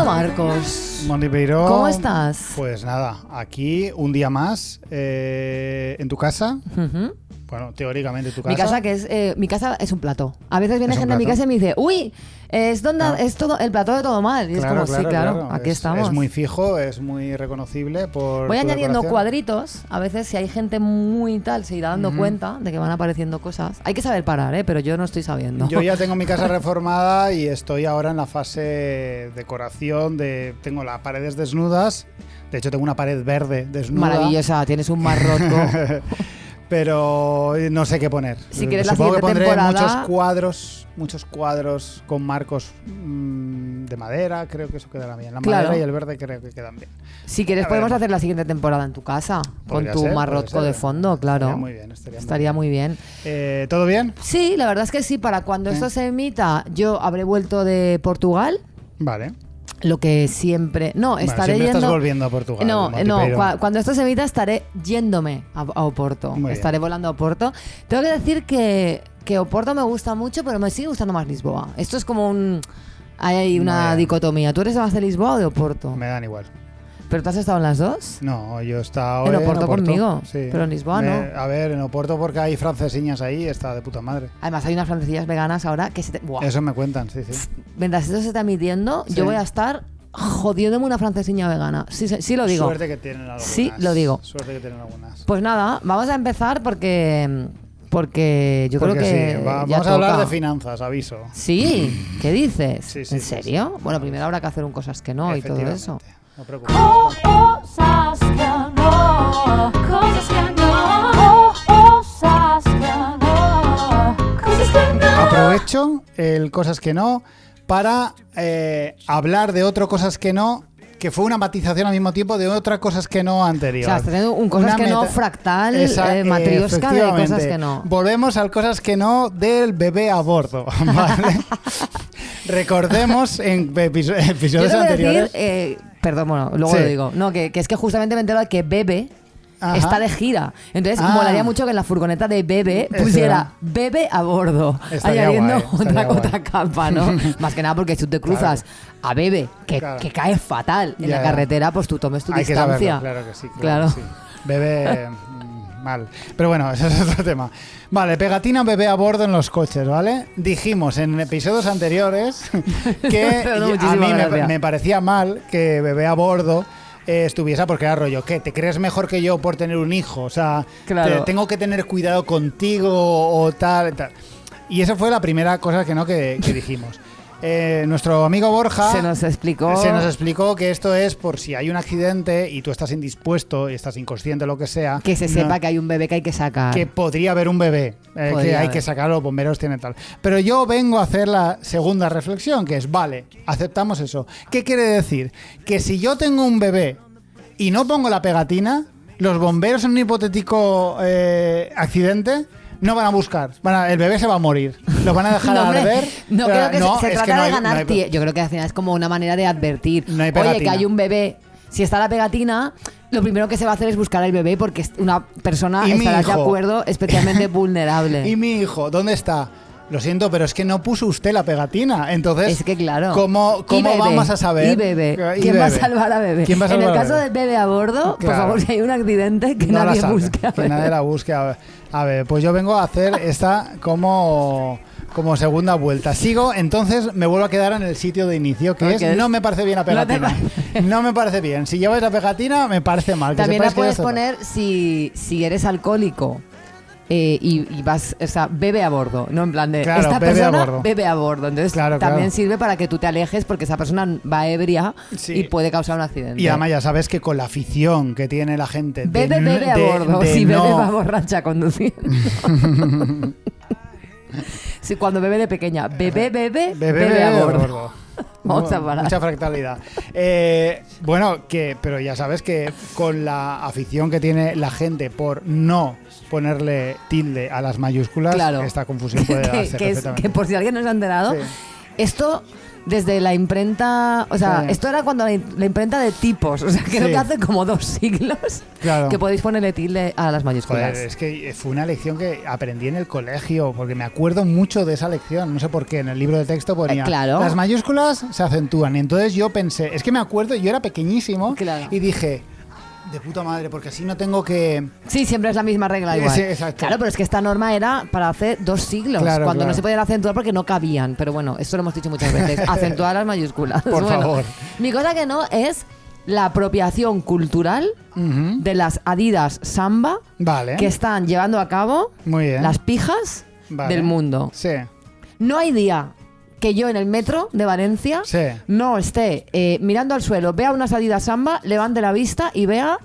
Querido Marcos, Monty Peiró, ¿cómo estás? Pues nada, aquí un día más en tu casa. Uh-huh. Bueno, teóricamente tu casa. Mi casa es un plato. A veces viene ¿Es un gente a mi plato? casa y me dice, uy, es todo el plato de todo mal. Y Claro, es como, sí, claro, aquí estamos. Es muy fijo, es muy reconocible por Voy tu añadiendo decoración. cuadritos. A veces si hay gente muy tal, se irá dando cuenta de que van apareciendo cosas. Hay que saber parar, pero yo no estoy sabiendo. Yo ya tengo mi casa reformada y estoy ahora en la fase decoración. Tengo las paredes desnudas. De hecho, tengo una pared verde desnuda. Maravillosa, tienes un marrotco. Pero no sé qué poner. Si quieres la Supongo que siguiente pondré temporada... muchos cuadros con marcos de madera. Creo que eso quedará bien. La Claro. madera y el verde creo que quedan bien. Si quieres podemos hacer la siguiente temporada en tu casa. Podría con tu ser, marrotco podría de ser. fondo, claro. Estaría muy bien. Estaría muy bien. ¿Todo bien? Sí, la verdad es que sí. Para cuando esto se emita, yo habré vuelto de Portugal. Vale. Lo que siempre... No, estaré siempre yendo... estás volviendo a Portugal. No, Monty Peiró. cuando esto se emita estaré yéndome a Oporto. Muy bien. Estaré volando a Oporto. Tengo que decir que Oporto me gusta mucho, pero me sigue gustando más Lisboa. Esto es como un... Hay una Muy bien. dicotomía. ¿Tú eres más de Lisboa o de Oporto? Me dan igual. ¿Pero tú has estado en las dos? No, yo he estado En Oporto conmigo, sí. pero en Lisboa no. A ver, en Oporto porque hay francesiñas ahí, está de puta madre. Además hay unas francesas veganas ahora que se te... ¡Buah! Eso me cuentan, sí. Mientras esto se está emitiendo, Sí. yo voy a estar jodiéndome una francesiña vegana. Sí lo digo. Suerte que tienen algunas. Sí, lo digo. Suerte que tienen algunas. Pues nada, vamos a empezar porque yo creo que sí, ya vamos a hablar toca. de finanzas, aviso. Sí, ¿qué dices? Sí, ¿En serio? Bueno, primero habrá que hacer un cosas que no y todo eso. No preocupes. Cosas que no, cosas que no, cosas que no, cosas que no. Aprovecho el cosas que no para hablar de otro cosas que no, que fue una matización al mismo tiempo de otra cosas que no O anterior. sea, estás haciendo un cosas Una que no meta- fractal, Esa- matriosca de cosas efectivamente. que no. Volvemos al cosas que no del bebé a bordo, ¿vale? Recordemos en Yo episodios te voy a anteriores. decir, perdón, bueno, luego Sí. lo digo. No, que es que justamente me he enterado de que Bebe Ajá. está de gira. Entonces, Ah. molaría mucho que en la furgoneta de Bebe Eso. pusiera Bebe a bordo, Estaría añadiendo guay, estaría guay. otra capa, ¿no? Más que nada porque si tú te cruzas a Bebe, que cae fatal en Ya, la ya. carretera, pues tú tomes tu Hay que distancia. saberlo, claro que sí. Claro. Que sí. Bebé mal. Pero bueno, ese es otro tema. Vale, pegatina bebé a bordo en los coches, ¿vale? Dijimos en episodios anteriores que Pero no, a muchísimas mí gracias. me parecía mal que bebé a bordo estuviese porque era rollo, ¿qué? ¿Te crees mejor que yo por tener un hijo? O sea, Claro. tengo que tener cuidado contigo o tal, tal. Y esa fue la primera cosa que no que dijimos. Nuestro amigo Borja Se nos explicó que esto es por si hay un accidente y tú estás indispuesto y estás inconsciente o lo que sea. que se no- sepa que hay un bebé que hay que sacar. que podría haber un bebé, que Podría hay haber. que sacar, los bomberos tienen tal. Pero yo vengo a hacer la segunda reflexión, que es, vale, aceptamos eso. ¿Qué quiere decir? Que si yo tengo un bebé y no pongo la pegatina, los bomberos en un hipotético accidente no van a buscar. El bebé se va a morir. Lo van a dejar No, a hombre, arder. no creo que se es trata no de hay- ganar no hay- tiempo. Yo creo que al final es como una manera de advertir. No hay Oye, que pegatina. hay un bebé. Si está la pegatina, lo primero que se va a hacer es buscar al bebé porque es una persona, Y mi estarás de hijo. acuerdo, especialmente vulnerable. ¿Y mi hijo? ¿Dónde está? Lo siento, pero es que no puso usted la pegatina. Entonces, Es que claro. ¿cómo Y bebé, vamos a saber? Y bebé. Y ¿Quién va a bebé. salvar a bebé? ¿Quién va a salvar en el a caso bebé? del bebé a bordo, por Claro. favor, si hay un accidente, que No la nadie salve, busque a que bebé. nadie la busque. A ver, pues yo vengo a hacer esta como segunda vuelta. Sigo, entonces me vuelvo a quedar en el sitio de inicio, que Ok. es no me parece bien la No te pegatina. parece. No me parece bien. Si lleváis la pegatina, me parece mal. Que También la sepáis que puedes esto- poner si eres alcohólico. Y vas, o sea, bebe a bordo, no en plan de Claro, esta bebe a persona bordo. bebe a bordo. Entonces Claro, también claro. sirve para que tú te alejes porque esa persona va ebria Sí. y puede causar un accidente. Y además ya sabes que con la afición que tiene la gente de bebe, no- bebe a de- bordo. de Si bebe no- va borracha conduciendo. Sí, cuando bebe de pequeña, bebe a bordo. Vamos a parar. Mucha fractalidad. Bueno, pero ya sabes que con la afición que tiene la gente por no ponerle tilde a las mayúsculas, Claro. esta confusión puede darse que perfectamente. por si alguien no se ha enterado, Sí. esto desde la imprenta, o sea, Sí. esto era cuando la imprenta de tipos, o sea, creo Sí. que hace como 2 siglos Claro. que podéis ponerle tilde a las mayúsculas. Joder, es que fue una lección que aprendí en el colegio, porque me acuerdo mucho de esa lección, no sé por qué, en el libro de texto ponía, claro. las mayúsculas se acentúan, y entonces yo pensé, es que me acuerdo, yo era pequeñísimo, Claro. y dije, de puta madre, porque así no tengo que... Sí, siempre es la misma regla igual. Sí, exacto. Claro, pero es que esta norma era para hace 2 siglos, Claro, cuando claro. no se podían acentuar porque no cabían. Pero bueno, esto lo hemos dicho muchas veces. Acentuar las mayúsculas. Por Bueno, favor. Mi cosa que no es la apropiación cultural Ujú. de las Adidas Samba Vale, que están llevando a cabo muy bien. las pijas Vale. del mundo. Sí, No hay día que yo en el metro de Valencia sí. no esté mirando al suelo, vea unas Adidas Samba, levante la vista y vea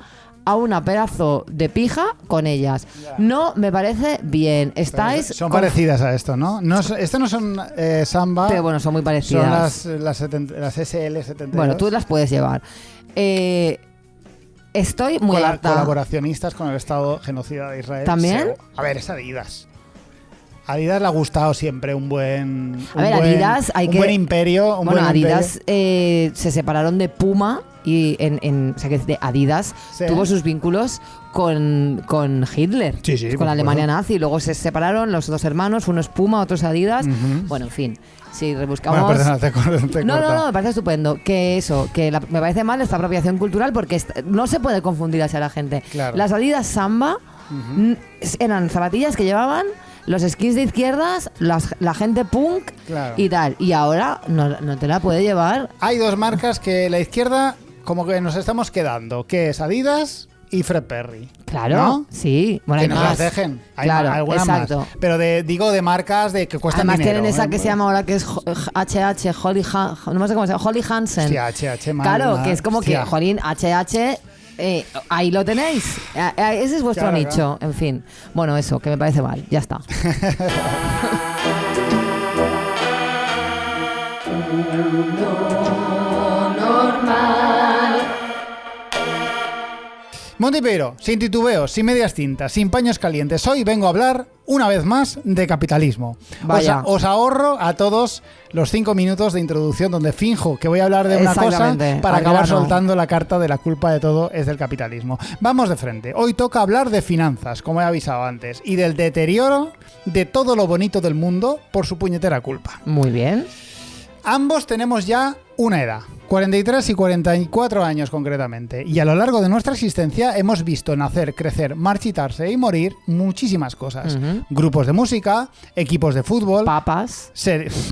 a una pedazo de pija con ellas. No me parece bien. Estáis... Son con- parecidas a esto, ¿no? Estas no son Samba, Pero bueno, son muy son parecidas. las SL72. Bueno, tú las puedes llevar. Estoy muy harta. Colaboracionistas con el Estado genocida de Israel. ¿También? A ver, es Adidas. Adidas le ha gustado siempre un buen... A ver, Adidas hay un que... buen imperio. Un Bueno, buen Adidas imperio. se separaron de Puma y o sea, que de Adidas Sí. tuvo sus vínculos con Hitler, Sí, sí, con por la Alemania supuesto. nazi. Luego se separaron los 2 hermanos, uno es Puma, otro es Adidas. Ujú. Bueno, en fin, si rebuscamos... Bueno, perdona, te No, corto. me parece estupendo. Que eso, que me parece mal esta apropiación cultural porque no se puede confundir así a la gente. Claro. Las Adidas Samba eran zapatillas que llevaban los skins de izquierdas, la gente punk Claro. y tal. Y ahora no te la puede llevar. Hay dos marcas que la izquierda como que nos estamos quedando, que es Adidas y Fred Perry. Claro, ¿no? sí. Bueno, Que hay nos más. las dejen. Hay Claro, algunas exacto. más. Pero digo de marcas de que cuestan Además dinero. tienen esa ¿eh? que se llama ahora que es HH, no sé cómo se llama, Holly Hansen. Hostia, HH, mal, Claro, mal. que es como Hostia. que, jolín, HH, ahí lo tenéis. Ese es vuestro Claro, nicho, en fin. Bueno, eso, que me parece mal, ya está. Monty Peiro, sin titubeos, sin medias tintas, sin paños calientes. Hoy vengo a hablar una vez más de capitalismo. Vaya. Os ahorro a todos los 5 minutos de introducción donde finjo que voy a hablar de una cosa Exactamente, para al acabar grano. soltando la carta de la culpa de todo es del capitalismo. Vamos de frente. Hoy toca hablar de finanzas, como he avisado antes, y del deterioro de todo lo bonito del mundo por su puñetera culpa. Muy bien. Ambos tenemos ya una edad, 43 y 44 años concretamente, y a lo largo de nuestra existencia hemos visto nacer, crecer, marchitarse y morir muchísimas cosas. Ujú. Grupos de música, equipos de fútbol, Papas.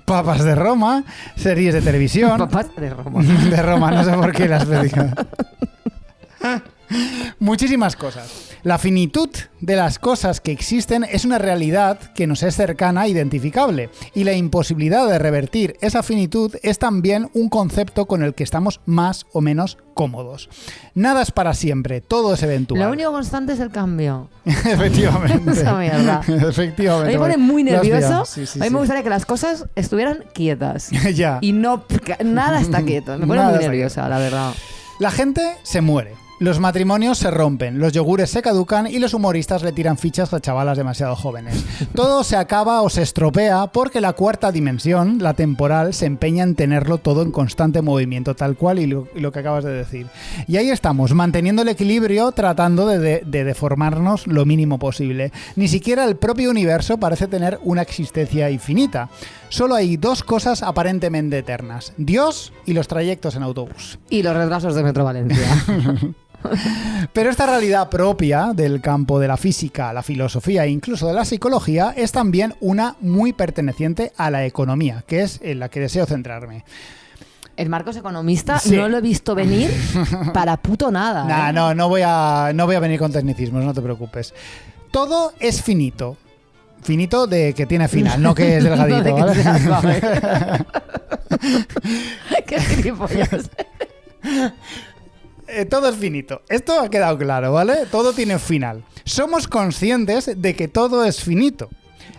papas de Roma, series de televisión. Papas de Roma. De Roma, no sé por qué las pedí. Muchísimas cosas. La finitud de las cosas que existen es una realidad que nos es cercana e identificable, y la imposibilidad de revertir esa finitud es también un concepto con el que estamos más o menos cómodos. Nada es para siempre, todo es eventual. Lo único constante es el cambio. Efectivamente. Esa mierda. Efectivamente. A mí me pone muy Lo has nervioso. pillado. Sí, sí, a mí sí. me gustaría que las cosas estuvieran quietas. Ya. Y no, nada está quieto. Me pone Nada muy está nerviosa, la verdad. La gente se muere. Los matrimonios se rompen, los yogures se caducan y los humoristas le tiran fichas a chavalas demasiado jóvenes. Todo se acaba o se estropea porque la cuarta dimensión, la temporal, se empeña en tenerlo todo en constante movimiento, tal cual y lo que acabas de decir. Y ahí estamos, manteniendo el equilibrio, tratando de deformarnos lo mínimo posible. Ni siquiera el propio universo parece tener una existencia infinita. Solo hay dos cosas aparentemente eternas: Dios y los trayectos en autobús. Y los retrasos de Metro Valencia. Pero esta realidad propia del campo de la física, la filosofía e incluso de la psicología es también una muy perteneciente a la economía, que es en la que deseo centrarme. El Marcos economista Sí. no lo he visto venir para puto nada. Nah, no voy a venir con tecnicismos, no te preocupes. Todo es finito. Finito de que tiene final, no que es delgadito, No de que ¿vale? sea suave. Qué gilipollas. Todo es finito. Esto ha quedado claro, ¿vale? Todo tiene un final. Somos conscientes de que todo es finito.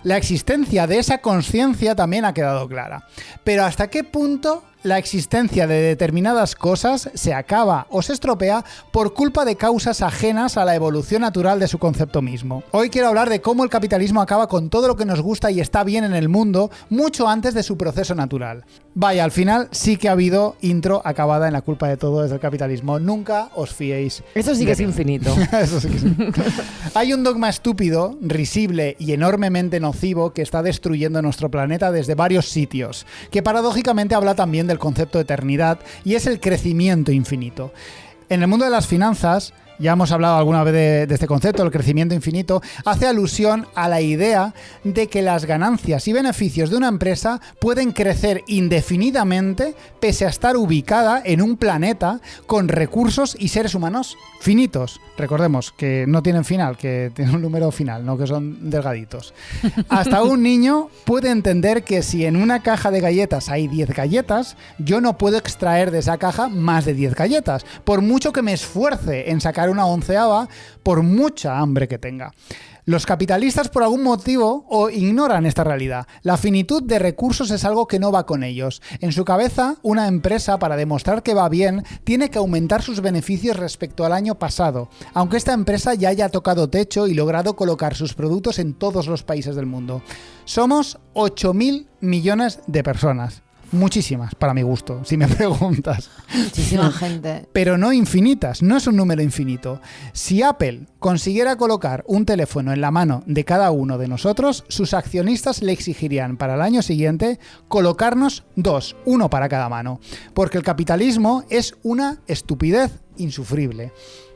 La existencia de esa conciencia también ha quedado clara. Pero ¿hasta qué punto la existencia de determinadas cosas se acaba o se estropea por culpa de causas ajenas a la evolución natural de su concepto mismo. Hoy quiero hablar de cómo el capitalismo acaba con todo lo que nos gusta y está bien en el mundo mucho antes de su proceso natural. Vaya, al final sí que ha habido intro acabada en la culpa de todo desde el capitalismo. Nunca os fiéis. Eso sí que es infinito. Eso sí que sí. Hay un dogma estúpido, risible y enormemente nocivo que está destruyendo nuestro planeta desde varios sitios, que paradójicamente habla también del concepto de eternidad, y es el crecimiento infinito. En el mundo de las finanzas, ya hemos hablado alguna vez de este concepto, el crecimiento infinito, hace alusión a la idea de que las ganancias y beneficios de una empresa pueden crecer indefinidamente pese a estar ubicada en un planeta con recursos y seres humanos finitos. Recordemos que no tienen final, que tienen un número final, no que son delgaditos. Hasta un niño puede entender que si en una caja de galletas hay 10 galletas, yo no puedo extraer de esa caja más de 10 galletas, por mucho que me esfuerce en sacar una 11ª, por mucha hambre que tenga. Los capitalistas por algún motivo ignoran esta realidad. La finitud de recursos es algo que no va con ellos. En su cabeza, una empresa, para demostrar que va bien, tiene que aumentar sus beneficios respecto al año pasado, aunque esta empresa ya haya tocado techo y logrado colocar sus productos en todos los países del mundo. Somos 8.000 millones de personas. Muchísimas, para mi gusto, si me preguntas. Muchísima gente. Pero no infinitas, no es un número infinito. Si Apple consiguiera colocar un teléfono en la mano de cada uno de nosotros, sus accionistas le exigirían para el año siguiente colocarnos 2, uno para cada mano. Porque el capitalismo es una estupidez insufrible.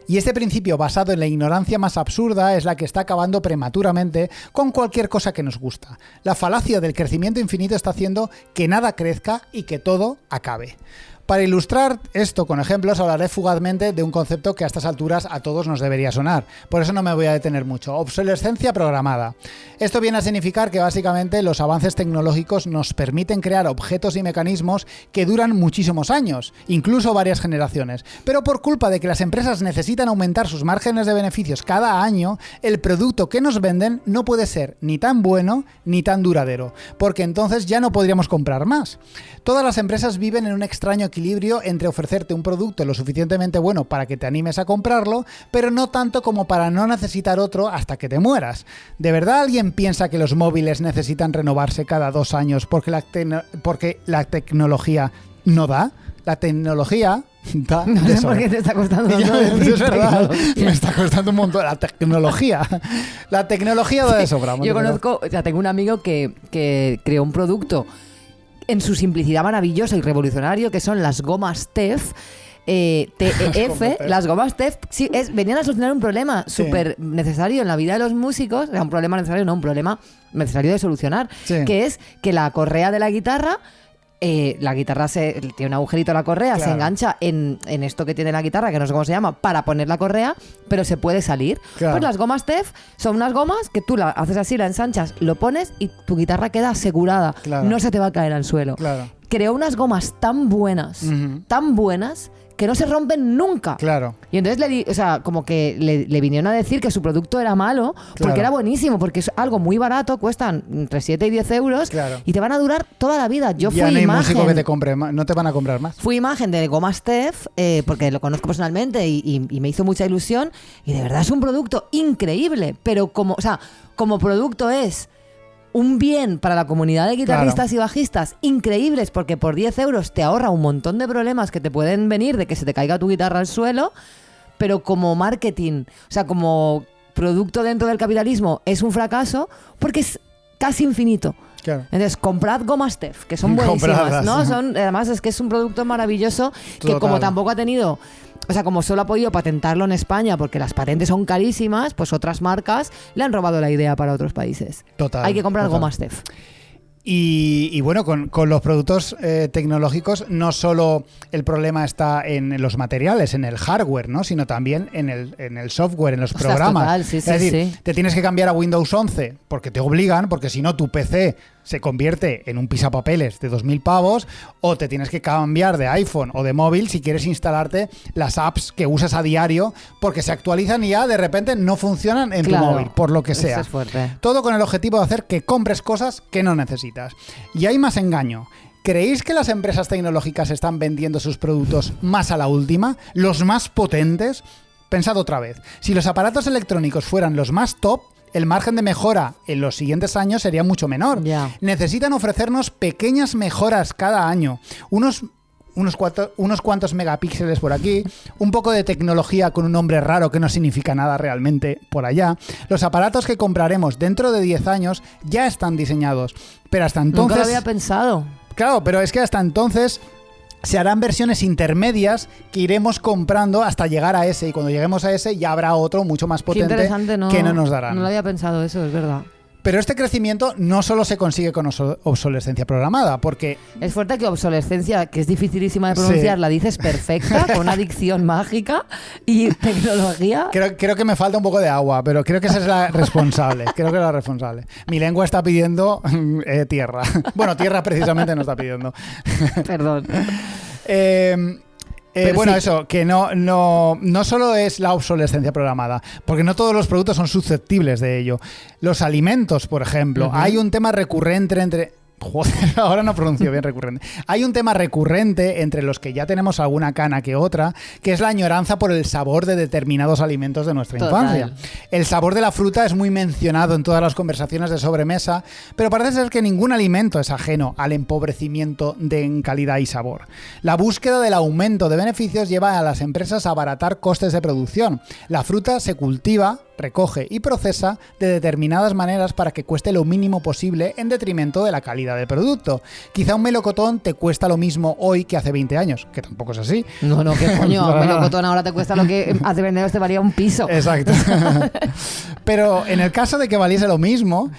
Y este principio basado en la ignorancia más absurda es la que está acabando prematuramente con cualquier cosa que nos gusta. La falacia del crecimiento infinito está haciendo que nada crezca y que todo acabe. Para ilustrar esto con ejemplos, hablaré fugazmente de un concepto que a estas alturas a todos nos debería sonar. Por eso no me voy a detener mucho. Obsolescencia programada. Esto viene a significar que básicamente los avances tecnológicos nos permiten crear objetos y mecanismos que duran muchísimos años, incluso varias generaciones. Pero por culpa de que las empresas necesitan aumentar sus márgenes de beneficios cada año, el producto que nos venden no puede ser ni tan bueno ni tan duradero, porque entonces ya no podríamos comprar más. Todas las empresas viven en un extraño equilibrio entre ofrecerte un producto lo suficientemente bueno para que te animes a comprarlo, pero no tanto como para no necesitar otro hasta que te mueras. ¿De verdad alguien piensa que los móviles necesitan renovarse cada 2 años porque la tecnología no da? La tecnología da. No sé por qué te está costando tanto decir Es verdad, tecnología. me está costando un montón. La tecnología da de sobra. Yo conozco, o sea, tengo un amigo que creó un producto en su simplicidad maravillosa y revolucionario, que son las gomas TEF. TEF, las gomas TEF, sí, venían a solucionar un problema súper necesario en la vida de los músicos. Era un problema necesario, no un problema necesario de solucionar, que es que la correa de la guitarra tiene un agujerito la correa, claro, se engancha en esto que tiene la guitarra, que no sé cómo se llama, para poner la correa, pero se puede salir. Claro. Pues las gomas TEF son unas gomas que tú la haces así, la ensanchas, lo pones y tu guitarra queda asegurada. Claro. No se te va a caer al suelo. Claro. Creó unas gomas tan buenas, que no se rompen nunca. Claro. Y entonces como que le vinieron a decir que su producto era malo, porque Claro. era buenísimo, porque es algo muy barato, cuestan entre 7 y 10 euros, Claro. y te van a durar toda la vida. Yo Ya fui no hay imagen. músico que te compre más, no te van a comprar más. Fui imagen de Gomas TEF, porque lo conozco personalmente y me hizo mucha ilusión. Y de verdad es un producto increíble, pero como producto es un bien para la comunidad de guitarristas y bajistas increíbles, porque por 10 euros te ahorra un montón de problemas que te pueden venir de que se te caiga tu guitarra al suelo, pero como marketing, o sea, como producto dentro del capitalismo es un fracaso porque es casi infinito. Claro. Entonces, comprad gomas TEF, que son buenísimas, Compradlas. ¿no? Además, es que es un producto maravilloso que Total. como tampoco ha tenido... O sea, como solo ha podido patentarlo en España porque las patentes son carísimas, pues otras marcas le han robado la idea para otros países. Total. Hay que comprar total. gomas TEF. Y bueno, con los productos tecnológicos no solo el problema está en los materiales, en el hardware, ¿no? Sino también en el software, en los Ostras, programas. total, sí, es sí, decir, sí. te tienes que cambiar a Windows 11 porque te obligan, porque si no tu PC se convierte en un pisapapeles de 2.000 pavos, o te tienes que cambiar de iPhone o de móvil si quieres instalarte las apps que usas a diario porque se actualizan y ya de repente no funcionan en Claro, tu móvil, por lo que eso sea. es fuerte. Todo con el objetivo de hacer que compres cosas que no necesitas. Y hay más engaño. ¿Creéis que las empresas tecnológicas están vendiendo sus productos más a la última? ¿Los más potentes? Pensad otra vez. Si los aparatos electrónicos fueran los más top, el margen de mejora en los siguientes años sería mucho menor. Ya. Necesitan ofrecernos pequeñas mejoras cada año. Unos cuantos megapíxeles por aquí, un poco de tecnología con un nombre raro que no significa nada realmente por allá. Los aparatos que compraremos dentro de 10 años ya están diseñados, pero hasta entonces... Nunca lo había pensado. Claro, pero es que hasta entonces se harán versiones intermedias que iremos comprando hasta llegar a ese, y cuando lleguemos a ese ya habrá otro mucho más Qué potente interesante, que no nos darán. No lo había pensado eso, es verdad. Pero este crecimiento no solo se consigue con obsolescencia programada, porque... Es fuerte que obsolescencia, que es dificilísima de pronunciar, Sí. la dices perfecta, con una dicción mágica y tecnología. Creo que me falta un poco de agua, pero creo que esa es la responsable. Creo que es la responsable. Mi lengua está pidiendo tierra. Bueno, tierra precisamente no está pidiendo. Perdón. Bueno, sí. eso, que no solo es la obsolescencia programada, porque no todos los productos son susceptibles de ello. Los alimentos, por ejemplo, hay un tema recurrente entre... Joder, ahora no pronuncio bien recurrente. Hay un tema recurrente entre los que ya tenemos alguna cana que otra, que es la añoranza por el sabor de determinados alimentos de nuestra Total. infancia. El sabor de la fruta es muy mencionado en todas las conversaciones de sobremesa, pero parece ser que ningún alimento es ajeno al empobrecimiento en calidad y sabor. La búsqueda del aumento de beneficios lleva a las empresas a abaratar costes de producción. La fruta se cultiva, recoge y procesa de determinadas maneras para que cueste lo mínimo posible en detrimento de la calidad del producto. Quizá un melocotón te cuesta lo mismo hoy que hace 20 años, que tampoco es así. No, qué coño, Para nada. melocotón ahora te cuesta lo que hace 20 años te valía un piso. Exacto. Pero en el caso de que valiese lo mismo,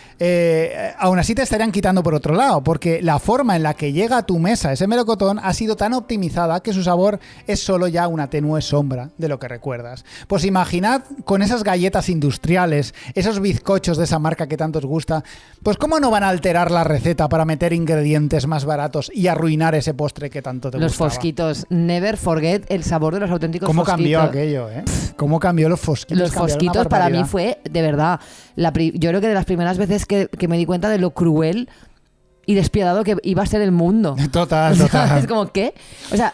aún así te estarían quitando por otro lado, porque la forma en la que llega a tu mesa ese melocotón ha sido tan optimizada que su sabor es solo ya una tenue sombra de lo que recuerdas. Pues imaginad con esas galletas industriales, esos bizcochos de esa marca que tanto os gusta, pues cómo no van a alterar la receta para meter ingredientes más baratos y arruinar ese postre que tanto te Los gustaba. fosquitos, never forget el sabor de los auténticos ¿Cómo fosquitos. cambió aquello, eh? ¿Cómo cambió los fosquitos? Los Cambiaron una fosquitos para mí barbaridad. fue, de verdad, yo creo que de las primeras veces que me di cuenta de lo cruel y despiadado que iba a ser el mundo. Total, O sea, total. es como, ¿qué? O sea,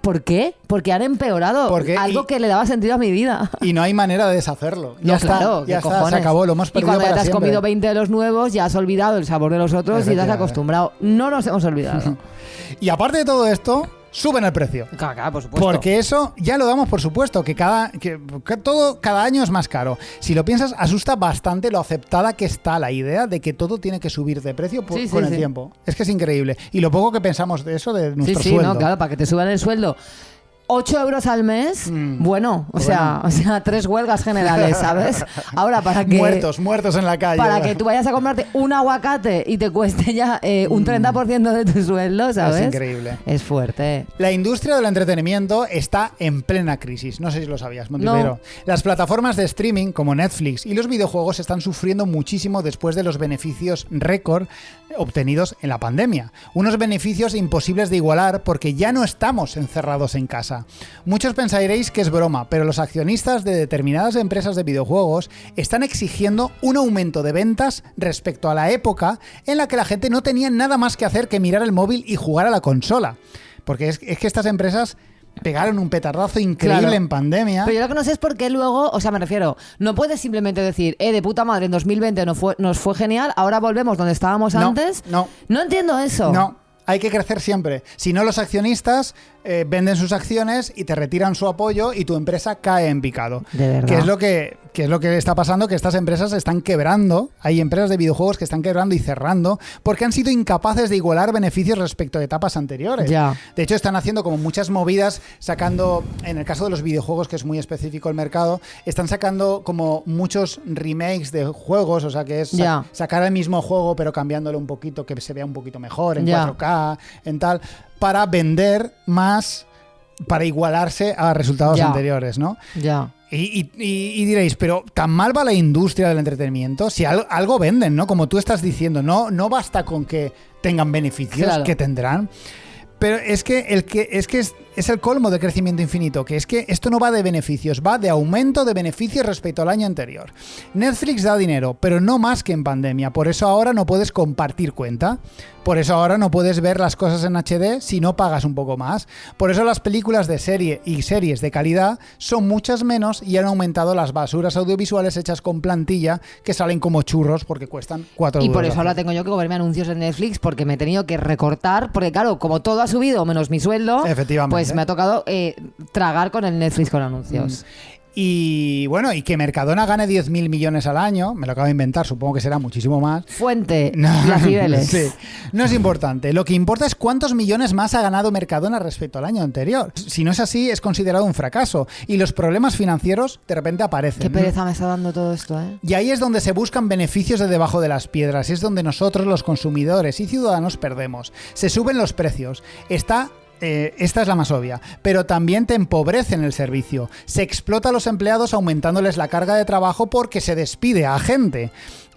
¿por qué? Porque han empeorado Porque- algo que le daba sentido a mi vida. Y no hay manera de deshacerlo. Ya No, está, claro, ya ¿qué está, cojones? se acabó, lo hemos Y perdido cuando ya para te has siempre. comido 20 de los nuevos, ya has olvidado el sabor de los otros y te has Efectivamente. acostumbrado. No nos hemos olvidado. Y aparte de todo esto, suben el precio. Claro, por supuesto. Porque eso ya lo damos por supuesto, que todo cada año es más caro. Si lo piensas, asusta bastante lo aceptada que está la idea de que todo tiene que subir de precio Sí, con el sí. tiempo. Es que es increíble. Y lo poco que pensamos de eso, de Sí, nuestro sí, sueldo. no, claro, para que te suban el sueldo. 8 euros al mes, bueno, o sea, 3 huelgas generales, ¿sabes? Ahora, para que Muertos en la calle. para que tú vayas a comprarte un aguacate y te cueste ya un 30% de tu sueldo, ¿sabes? Es increíble. Es fuerte. La industria del entretenimiento está en plena crisis. No sé si lo sabías, Montipero. Las plataformas de streaming como Netflix y los videojuegos están sufriendo muchísimo después de los beneficios récord obtenidos en la pandemia. Unos beneficios imposibles de igualar porque ya no estamos encerrados en casa. Muchos pensaréis que es broma, pero los accionistas de determinadas empresas de videojuegos están exigiendo un aumento de ventas respecto a la época en la que la gente no tenía nada más que hacer que mirar el móvil y jugar a la consola. Porque es que estas empresas pegaron un petardazo increíble Claro. en pandemia. Pero yo lo que no sé es por qué luego, o sea, me refiero, no puedes simplemente decir, de puta madre, en 2020 nos fue genial, ahora volvemos donde estábamos No, antes. no. No entiendo eso. No, hay que crecer siempre. Si no, los accionistas venden sus acciones y te retiran su apoyo y tu empresa cae en picado. De verdad. ¿Qué es lo que está pasando? Que estas empresas están quebrando. Hay empresas de videojuegos que están quebrando y cerrando porque han sido incapaces de igualar beneficios respecto a etapas anteriores. Ya. De hecho, están haciendo como muchas movidas, sacando, en el caso de los videojuegos, que es muy específico el mercado, están sacando como muchos remakes de juegos, o sea, que es Ya. sacar el mismo juego pero cambiándolo un poquito, que se vea un poquito mejor, en Ya. 4K, en tal, para vender más, para igualarse a resultados Ya. anteriores, ¿no? Ya. Y diréis, pero ¿tan mal va la industria del entretenimiento? Si algo venden, ¿no? Como tú estás diciendo, no basta con que tengan beneficios, Claro. que tendrán. Pero es que es el colmo de crecimiento infinito, que es que esto no va de beneficios, va de aumento de beneficios respecto al año anterior. Netflix da dinero, pero no más que en pandemia, por eso ahora no puedes compartir cuenta, por eso ahora no puedes ver las cosas en HD si no pagas un poco más, por eso las películas de serie y series de calidad son muchas menos y han aumentado las basuras audiovisuales hechas con plantilla que salen como churros porque cuestan 4 Y euros. por eso ahora tengo yo que comerme anuncios en Netflix porque me he tenido que recortar, porque claro, como todo ha subido menos mi sueldo, Efectivamente. pues me ha tocado tragar con el Netflix con anuncios. Y bueno, y que Mercadona gane 10.000 millones al año, me lo acabo de inventar, supongo que será muchísimo más. Fuente, No, Las Cibeles. sí, no es importante. Lo que importa es cuántos millones más ha ganado Mercadona respecto al año anterior. Si no es así, es considerado un fracaso. Y los problemas financieros de repente aparecen. Qué pereza me está dando todo esto, ¿eh? Y ahí es donde se buscan beneficios de debajo de las piedras. Y es donde nosotros, los consumidores y ciudadanos, perdemos. Se suben los precios. Esta es la más obvia, pero también te empobrecen el servicio. Se explota a los empleados aumentándoles la carga de trabajo porque se despide a gente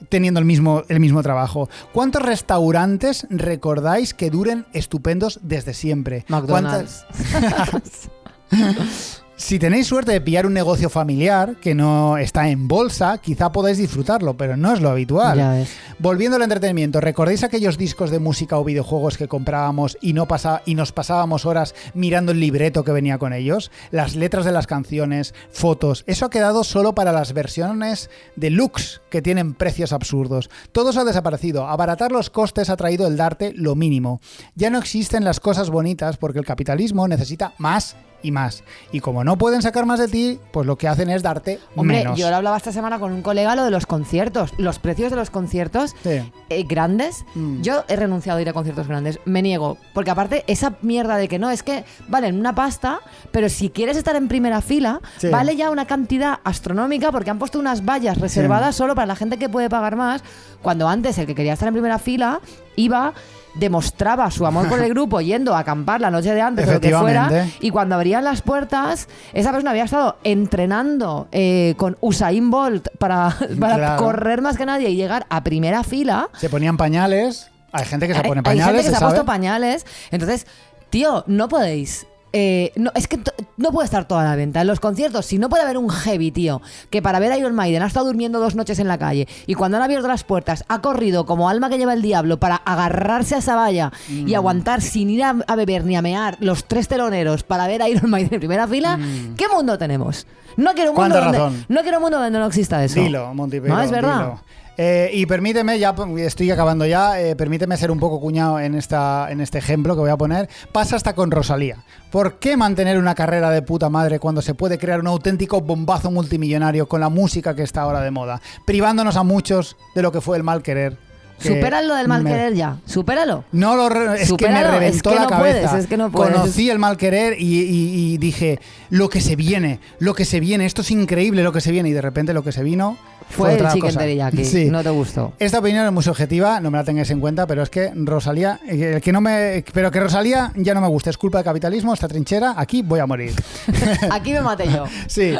teniendo el mismo trabajo. ¿Cuántos restaurantes recordáis que duren estupendos desde siempre? McDonald's. Si tenéis suerte de pillar un negocio familiar que no está en bolsa, quizá podáis disfrutarlo, pero no es lo habitual. Ya ves. Volviendo al entretenimiento, ¿recordáis aquellos discos de música o videojuegos que comprábamos y nos pasábamos horas mirando el libreto que venía con ellos? Las letras de las canciones, fotos, eso ha quedado solo para las versiones deluxe que tienen precios absurdos. Todo eso ha desaparecido. Abaratar los costes ha traído el darte lo mínimo. Ya no existen las cosas bonitas porque el capitalismo necesita más y más. Y como no pueden sacar más de ti, pues lo que hacen es darte Hombre, menos. yo lo hablaba esta semana con un colega lo de los conciertos. Los precios de los conciertos Sí. grandes. Yo he renunciado a ir a conciertos grandes. Me niego. Porque aparte, esa mierda de que no, es que valen una pasta, pero si quieres estar en primera fila, Sí. vale ya una cantidad astronómica porque han puesto unas vallas reservadas solo para la gente que puede pagar más. Cuando antes el que quería estar en primera fila demostraba su amor por el grupo yendo a acampar la noche de antes o lo que fuera, Efectivamente. y cuando abrían las puertas esa persona había estado entrenando con Usain Bolt para Claro. correr más que nadie y llegar a primera fila. Se ponían pañales. Hay gente que se pone Hay pañales, gente que se ha sabe. puesto pañales. Entonces, tío, no podéis. No, es que no puede estar toda la venta. En los conciertos, si no puede haber un heavy, tío, que para ver a Iron Maiden ha estado durmiendo 2 noches en la calle y cuando han abierto las puertas ha corrido como alma que lleva el diablo para agarrarse a esa valla y aguantar sin ir a beber ni a mear los 3 teloneros para ver a Iron Maiden en primera fila, ¿qué mundo tenemos? No quiero un mundo ¿Cuánta donde razón? no quiero un mundo donde no exista eso. Dilo, Montipelo. No, es verdad. Dilo. Y permíteme, ya estoy acabando ya, permíteme ser un poco cuñado en este ejemplo que voy a poner. Pasa hasta con Rosalía. ¿Por qué mantener una carrera de puta madre cuando se puede crear un auténtico bombazo multimillonario con la música que está ahora de moda? Privándonos a muchos de lo que fue el mal querer. Supéralo lo del mal querer ya. Supéralo. No es que Supéralo, me reventó es que la no cabeza. puedes, es que no puedes. Conocí el mal querer y dije, lo que se viene, esto es increíble lo que se viene. Y de repente lo que se vino Fue el otra chicken cosa. teriyaki. Sí. No te gustó. Esta opinión es muy subjetiva, no me la tengáis en cuenta, pero es que Rosalía, pero que Rosalía ya no me gusta, es culpa del capitalismo, esta trinchera, aquí voy a morir. Aquí me maté yo. Sí,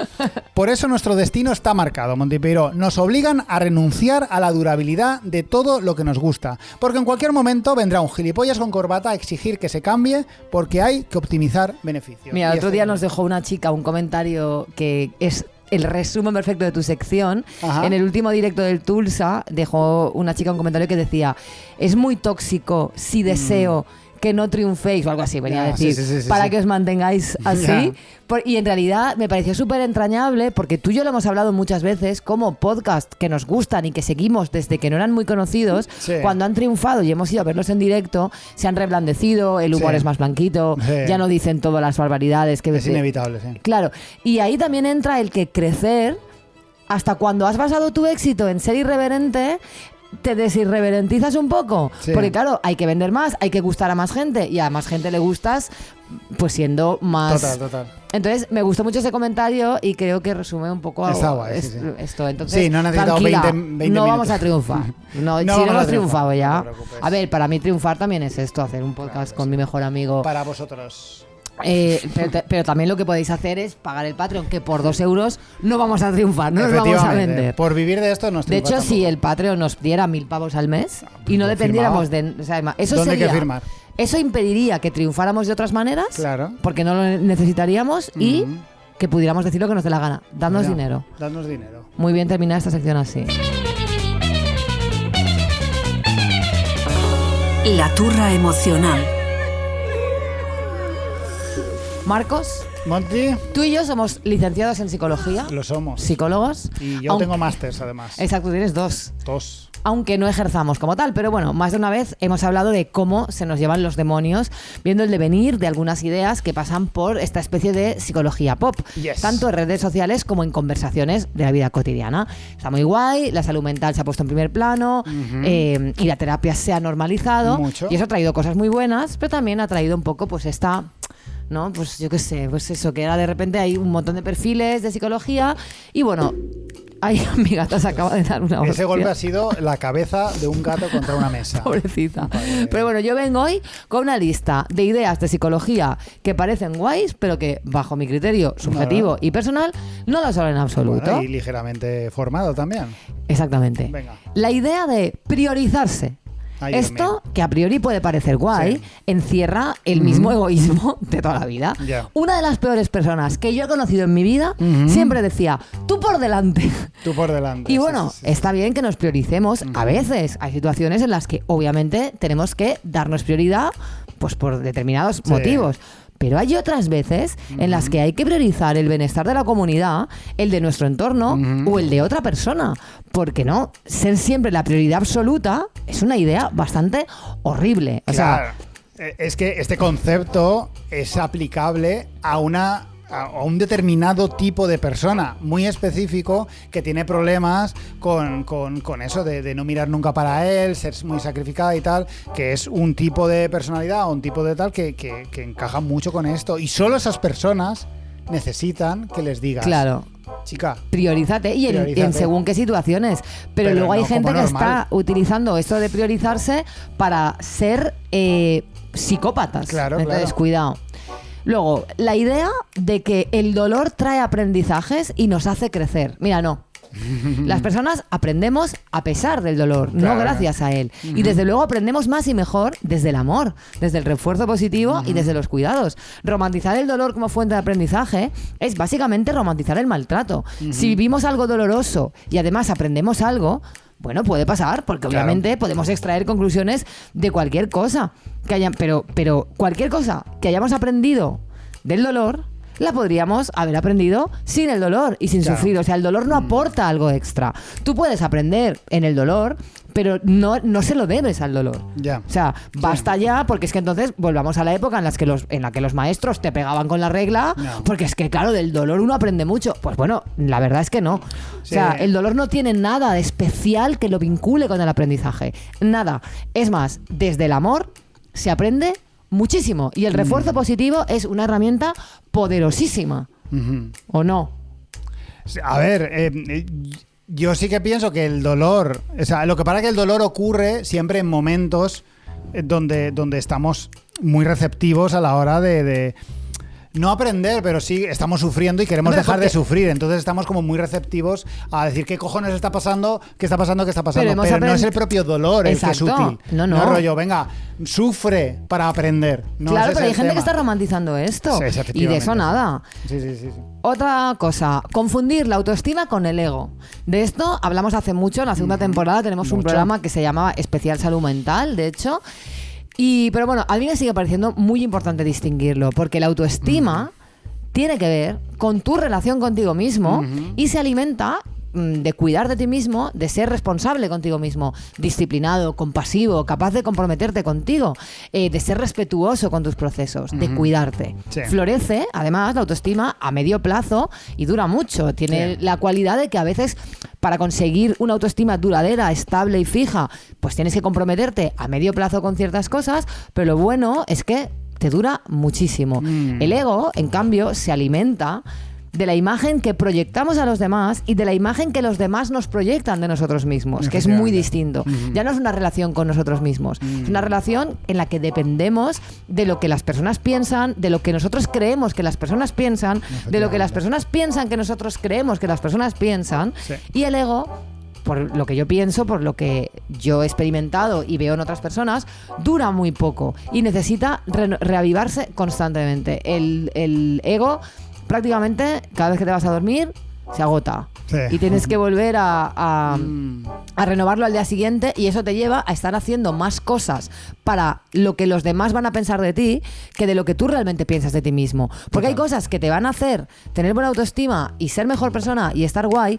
por eso nuestro destino está marcado, Montipeiro. Nos obligan a renunciar a la durabilidad de todo lo que nos gusta, porque en cualquier momento vendrá un gilipollas con corbata a exigir que se cambie porque hay que optimizar beneficios. Mira, el Y otro esto- día nos dejó una chica un comentario que es el resumen perfecto de tu sección. Ajá. En el último directo del Tulsa dejó una chica un comentario que decía: es muy tóxico si deseo que no triunféis, o algo así, venía Ya, a decir, sí, para sí. que os mantengáis así. Ya. Y en realidad me pareció súper entrañable, porque tú y yo lo hemos hablado muchas veces, como podcast que nos gustan y que seguimos desde que no eran muy conocidos, Sí. cuando han triunfado y hemos ido a verlos en directo, se han reblandecido, el humor Sí. es más blanquito, Sí. ya no dicen todas las barbaridades que Es inevitable, sí. Claro, y ahí también entra el que crecer, hasta cuando has basado tu éxito en ser irreverente, te desirreverentizas un poco. Sí. Porque claro, hay que vender más, hay que gustar a más gente, y a más gente le gustas pues siendo más... Total. Entonces, me gustó mucho ese comentario y creo que resume un poco Está guay, sí, sí. esto. Entonces, Sí, no he necesitado tranquila, 20 no vamos minutos. a triunfar. No, si no vamos a hemos triunfar, triunfado no ya. te preocupes. A ver, para mí triunfar también es esto, hacer un podcast Claro, con sí. mi mejor amigo. Para vosotros. Pero también lo que podéis hacer es pagar el Patreon, que por 2 euros no vamos a triunfar, no nos vamos a Efectivamente, vender. Por vivir de esto nos De hecho, triunfa si tampoco. el Patreon nos diera 1.000 pavos al mes y no lo dependiéramos firmaba. de... O sea, eso ¿Dónde hay sería... que firmar? Eso impediría que triunfáramos de otras maneras, Claro. porque no lo necesitaríamos y Ujú. que pudiéramos decir lo que nos dé la gana. Dadnos Ya, dinero. Dadnos dinero. Muy bien terminada esta sección así. La turra emocional. Marcos, Monty, tú y yo somos licenciados en psicología, lo somos. psicólogos. Y yo aunque- tengo másters, además. Exacto, tienes 2. 2. Aunque no ejerzamos como tal, pero bueno, más de una vez hemos hablado de cómo se nos llevan los demonios, viendo el devenir de algunas ideas que pasan por esta especie de psicología pop, Yes. tanto en redes sociales como en conversaciones de la vida cotidiana. Está muy guay, la salud mental se ha puesto en primer plano, y la terapia se ha normalizado, Mucho. y eso ha traído cosas muy buenas, pero también ha traído un poco pues esta... ¿no? Pues yo qué sé, pues eso, que ahora de repente hay un montón de perfiles de psicología y bueno, ay, mi gata se acaba de dar una hostia. Ese golpe ha sido la cabeza de un gato contra una mesa. Pobrecita. Vale. Pero bueno, yo vengo hoy con una lista de ideas de psicología que parecen guays, pero que bajo mi criterio subjetivo Nada. y personal no lo son en absoluto. Bueno, y ligeramente formado también. Exactamente. Venga. La idea de priorizarse. Ay, Dios Esto, mío. que a priori puede parecer guay, Sí. encierra el mismo egoísmo de toda la vida. Ya. Una de las peores personas que yo he conocido en mi vida siempre decía, tú por delante. Tú por delante. Y sí, bueno, sí, sí. está bien que nos prioricemos. A veces hay situaciones en las que obviamente tenemos que darnos prioridad pues por determinados motivos. Pero hay otras veces en las que hay que priorizar el bienestar de la comunidad, el de nuestro entorno o el de otra persona. Porque no, ser siempre la prioridad absoluta es una idea bastante horrible. O Claro. sea, Es que este concepto es aplicable a un determinado tipo de persona muy específico que tiene problemas con eso de no mirar nunca para él, ser muy sacrificada y tal, que es un tipo de personalidad o un tipo de tal que encaja mucho con esto. Y solo esas personas necesitan que les digas, claro. chica, Priorízate y en Priorízate. según qué situaciones. Pero luego hay no gente como que normal. está utilizando esto de priorizarse para ser psicópatas. Claro, Entonces, claro. cuidado. Luego, la idea de que el dolor trae aprendizajes y nos hace crecer. Mira, no. Las personas aprendemos a pesar del dolor, Claro. no gracias a él. Y desde luego aprendemos más y mejor desde el amor, desde el refuerzo positivo y desde los cuidados. Romantizar el dolor como fuente de aprendizaje es básicamente romantizar el maltrato. Si vivimos algo doloroso y además aprendemos algo, bueno, puede pasar, porque Claro. obviamente podemos extraer conclusiones de cualquier cosa que hayan, pero cualquier cosa que hayamos aprendido del dolor la podríamos haber aprendido sin el dolor y sin Claro. sufrir. O sea, el dolor no aporta algo extra. Tú puedes aprender en el dolor, pero no se lo debes al dolor. ya. O sea, basta ya, porque es que entonces volvamos a la época en la que los maestros te pegaban con la regla, No. porque es que, claro, del dolor uno aprende mucho. Pues bueno, la verdad es que no. O Sí. sea, el dolor no tiene nada de especial que lo vincule con el aprendizaje. Nada. Es más, desde el amor se aprende muchísimo. Y el refuerzo positivo es una herramienta poderosísima. Ujú. ¿O no? A ver, yo sí que pienso que el dolor, o sea, lo que pasa es que el dolor ocurre siempre en momentos donde estamos muy receptivos a la hora de no aprender, pero sí estamos sufriendo y queremos Hombre, dejar de porque- sufrir. Entonces estamos como muy receptivos a decir qué cojones está pasando, qué está pasando, qué está pasando. Pero Pero, hemos no es aprend- el propio dolor el que es Exacto. útil. No, no. es rollo, venga, sufre para aprender. No, claro, ese pero es hay el gente que tema. está romantizando esto. Sí, Y efectivamente, de eso sí. nada. Sí, sí, sí, sí. Otra cosa, confundir la autoestima con el ego. De esto hablamos hace mucho, en la segunda temporada tenemos un Mucho. programa que se llamaba Especial Salud Mental, de hecho. Pero bueno, a mí me sigue pareciendo muy importante distinguirlo, porque la autoestima tiene que ver con tu relación contigo mismo y se alimenta de cuidar de ti mismo, de ser responsable contigo mismo, disciplinado, compasivo, capaz de comprometerte contigo, de ser respetuoso con tus procesos, de cuidarte. Sí. Florece, además, la autoestima a medio plazo y dura mucho. Tiene Sí. la cualidad de que a veces para conseguir una autoestima duradera, estable y fija, pues tienes que comprometerte a medio plazo con ciertas cosas, pero lo bueno es que te dura muchísimo. El ego, en cambio, se alimenta de la imagen que proyectamos a los demás y de la imagen que los demás nos proyectan de nosotros mismos, que es muy distinto. Ya no es una relación con nosotros mismos, es una relación en la que dependemos de lo que las personas piensan, de lo que nosotros creemos que las personas piensan, de lo que las personas piensan que nosotros creemos que las personas piensan, Sí. y el ego por lo que yo pienso, por lo que yo he experimentado y veo en otras personas, dura muy poco y necesita reavivarse constantemente. El ego prácticamente cada vez que te vas a dormir se agota. Sí. Y tienes que volver a renovarlo al día siguiente, y eso te lleva a estar haciendo más cosas para lo que los demás van a pensar de ti que de lo que tú realmente piensas de ti mismo. Porque hay cosas que te van a hacer tener buena autoestima y ser mejor persona y estar guay,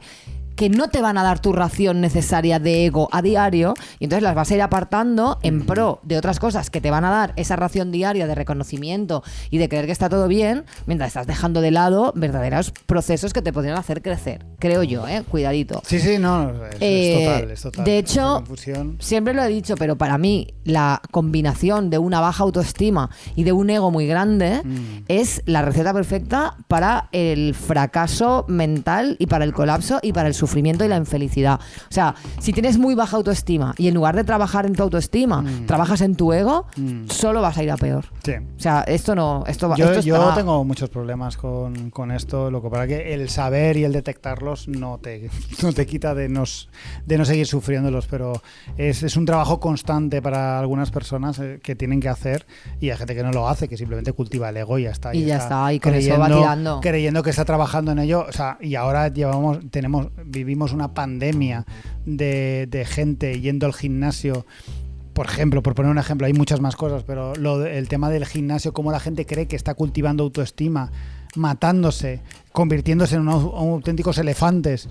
que no te van a dar tu ración necesaria de ego a diario, y entonces las vas a ir apartando en pro de otras cosas que te van a dar esa ración diaria de reconocimiento y de creer que está todo bien, mientras estás dejando de lado verdaderos procesos que te podrían hacer crecer. Creo yo, cuidadito. Sí, no, es total. De Esa hecho, confusión. siempre lo he dicho, pero para mí la combinación de una baja autoestima y de un ego muy grande es la receta perfecta para el fracaso mental y para el colapso y para el sufrimiento y la infelicidad. O sea, si tienes muy baja autoestima y en lugar de trabajar en tu autoestima trabajas en tu ego, solo vas a ir a peor. Sí. O sea, esto no... Yo tengo muchos problemas con esto. Lo que pasa que el saber y el detectarlos no te quita de no seguir sufriéndolos, pero es un trabajo constante para algunas personas que tienen que hacer, y hay gente que no lo hace, que simplemente cultiva el ego y ya está. Y con eso va tirando. Creyendo que está trabajando en ello. O sea, y ahora vivimos una pandemia de gente yendo al gimnasio. Por ejemplo, por poner un ejemplo, hay muchas más cosas, pero el tema del gimnasio, cómo la gente cree que está cultivando autoestima, matándose, convirtiéndose en unos auténticos elefantes,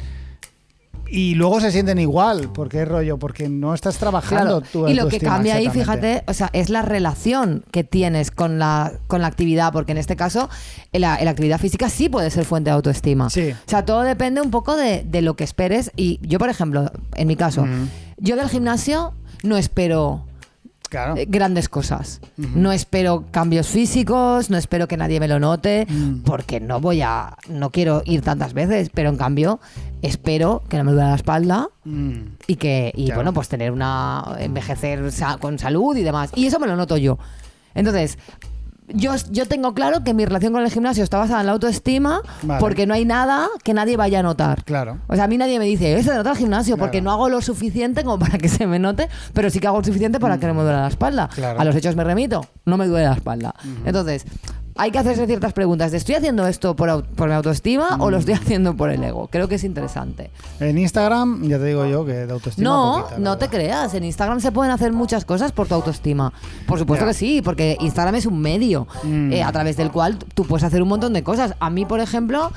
y luego se sienten igual, porque es rollo, porque no estás trabajando tu autoestima. Y lo que cambia ahí, exactamente. fíjate, o sea, es la relación que tienes con la actividad, porque en este caso la actividad física sí puede ser fuente de autoestima. Sí. O sea, todo depende un poco de lo que esperes. Y yo, por ejemplo, en mi caso, yo del gimnasio no espero Claro. grandes cosas. No espero cambios físicos, no espero que nadie me lo note, porque no quiero ir tantas veces, pero en cambio espero que no me duele la espalda y Claro. bueno, pues envejecer con salud y demás. Y eso me lo noto yo. Entonces, yo tengo claro que mi relación con el gimnasio está basada en la autoestima, Vale. porque no hay nada que nadie vaya a notar. Claro. O sea, a mí nadie me dice, se nota el gimnasio, porque Claro. no hago lo suficiente como para que se me note, pero sí que hago lo suficiente para que no me duele la espalda. Claro. A los hechos me remito, no me duele la espalda. Entonces, hay que hacerse ciertas preguntas de ¿estoy haciendo esto por mi autoestima o lo estoy haciendo por el ego? Creo que es interesante. En Instagram, ya te digo yo que de autoestima No, poquita, la no te verdad. creas. En Instagram se pueden hacer muchas cosas por tu autoestima. Por supuesto Ya. que sí, porque Instagram es un medio a través del cual tú puedes hacer un montón de cosas. A mí, por ejemplo,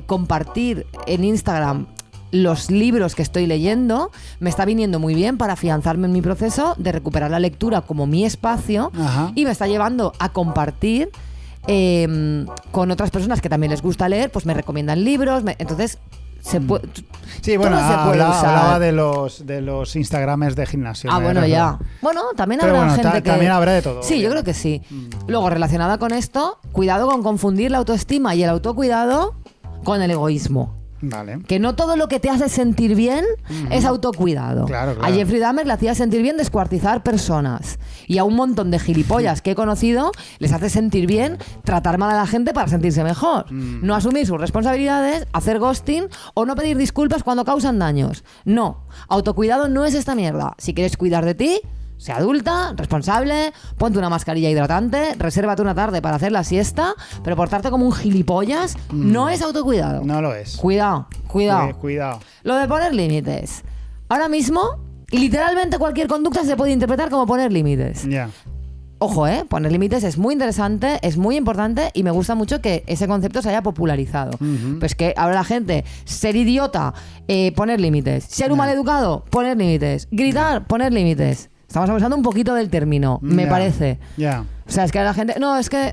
compartir en Instagram los libros que estoy leyendo me está viniendo muy bien para afianzarme en mi proceso de recuperar la lectura como mi espacio. Ajá. Y me está llevando a compartir con otras personas que también les gusta leer, pues me recomiendan libros. Entonces, se puede... Sí, bueno, todo se puede usar. hablaba de los Instagrames de gimnasio. Ah, me bueno, refiero. ya. Bueno, también Pero habrá bueno, gente que... también habrá de todo. Sí, yo creo que sí. Luego, relacionada con esto, cuidado con confundir la autoestima y el autocuidado con el egoísmo. Vale. Que no todo lo que te hace sentir bien es autocuidado. Claro, claro. A Jeffrey Dahmer le hacía sentir bien descuartizar personas. Y a un montón de gilipollas que he conocido les hace sentir bien tratar mal a la gente para sentirse mejor. No asumir sus responsabilidades, hacer ghosting o no pedir disculpas cuando causan daños. No. Autocuidado no es esta mierda. Si quieres cuidar de ti, sé adulta, responsable, ponte una mascarilla hidratante, resérvate una tarde para hacer la siesta, pero portarte como un gilipollas no es autocuidado. No lo es. Cuidado. Cuidado. Lo de poner límites. Ahora mismo, literalmente cualquier conducta se puede interpretar como poner límites. Ya. Ojo, poner límites es muy interesante, es muy importante y me gusta mucho que ese concepto se haya popularizado. Pues que ahora la gente, ser idiota, poner límites. Ser un maleducado, poner límites. Gritar, poner límites. Estamos abusando un poquito del término, me Ya. parece. Ya. O sea, es que la gente... No, es que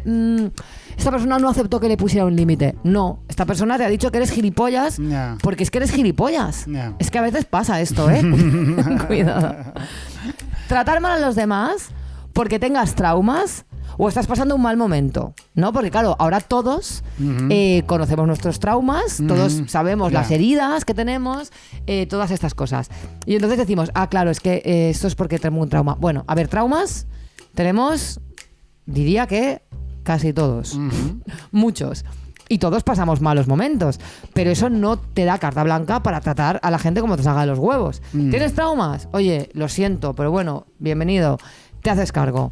esta persona no aceptó que le pusiera un límite. No, esta persona te ha dicho que eres gilipollas Ya. porque es que eres gilipollas. Ya. Es que a veces pasa esto, Cuidado. Tratar mal a los demás porque tengas traumas o estás pasando un mal momento, ¿no? Porque claro, ahora todos conocemos nuestros traumas, todos sabemos Ya. las heridas que tenemos, todas estas cosas. Y entonces decimos, claro, es que esto es porque tengo un trauma. Bueno, a ver, traumas tenemos, diría que casi todos. Muchos. Y todos pasamos malos momentos, pero eso no te da carta blanca para tratar a la gente como te salga de los huevos. ¿Tienes traumas? Oye, lo siento, pero bueno, bienvenido, te haces cargo.